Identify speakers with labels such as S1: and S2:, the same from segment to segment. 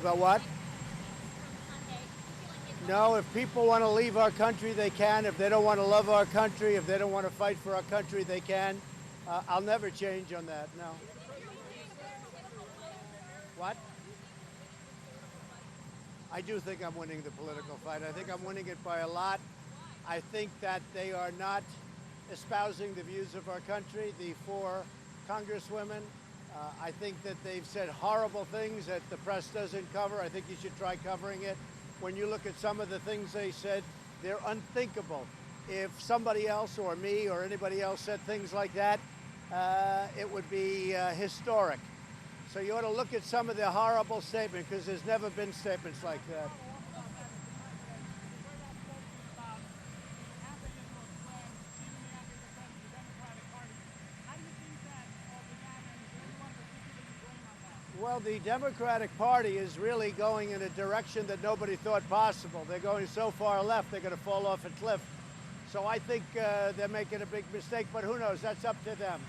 S1: About what? No, if people want to leave our country, they can. If they don't want to love our country, if they don't want to fight for our country, they can. I'll never change on that, no. What? I do think I'm winning the political fight. I think I'm winning it by a lot. I think that they are not espousing the views of our country, the 4 Congresswomen. I think that they've said horrible things that the press doesn't cover. I think you should try covering it. When you look at some of the things they said, they're unthinkable. If somebody else or me or anybody else said things like that, it would be historic. So you ought to look at some of the horrible statements, because there's never been statements like that. Well, the Democratic Party is really going in a direction that nobody thought possible. They're going so far left, they're going to fall off a cliff. So I think they're making a big mistake, but who knows? That's up to them.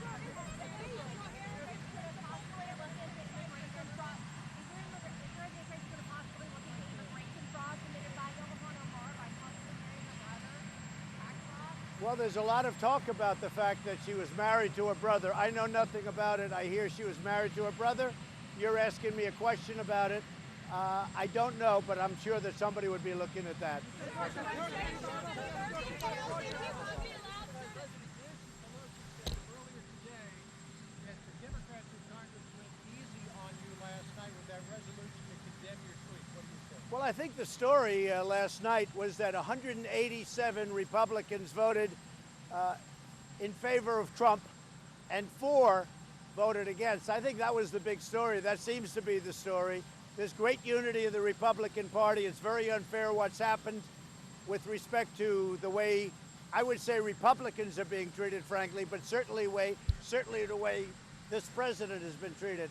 S1: Well, there's a lot of talk about the fact that she was married to her brother. I know nothing about it. I hear she was married to her brother. You're asking me a question about it. I don't know, but I'm sure that somebody would be looking at that. Well, I think the story last night was that 187 Republicans voted in favor of Trump and 4 voted against. I think that was the big story. That seems to be the story. There's great unity in the Republican Party. It's very unfair what's happened with respect to the way, I would say, Republicans are being treated, frankly, but certainly the way this president has been treated.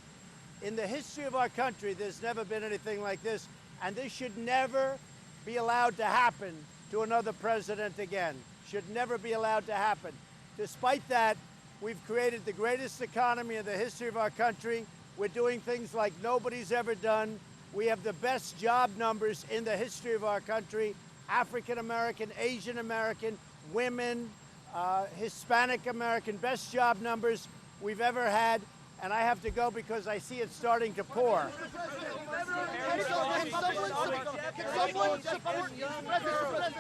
S1: In the history of our country, there's never been anything like this, and this should never be allowed to happen to another president again. Should never be allowed to happen. Despite that, we've created the greatest economy in the history of our country. We're doing things like nobody's ever done. We have the best job numbers in the history of our country. African American, Asian American, women, Hispanic American, best job numbers we've ever had. And I have to go because I see it starting to pour.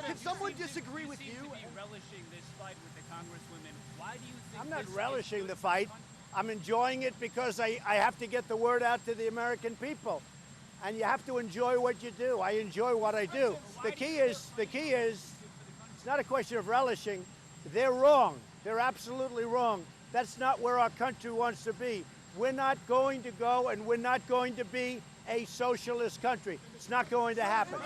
S2: Can someone disagree with you? Relishing this fight with the Congresswomen. Why do you think
S1: I'm not relishing the fight. I'm enjoying it because I have to get the word out to the American people. And you have to enjoy what you do. I enjoy what I do. The key is, it's not a question of relishing. They're wrong. They're absolutely wrong. That's not where our country wants to be. We're not going to go, and we're not going to be a socialist country. It's not going to happen.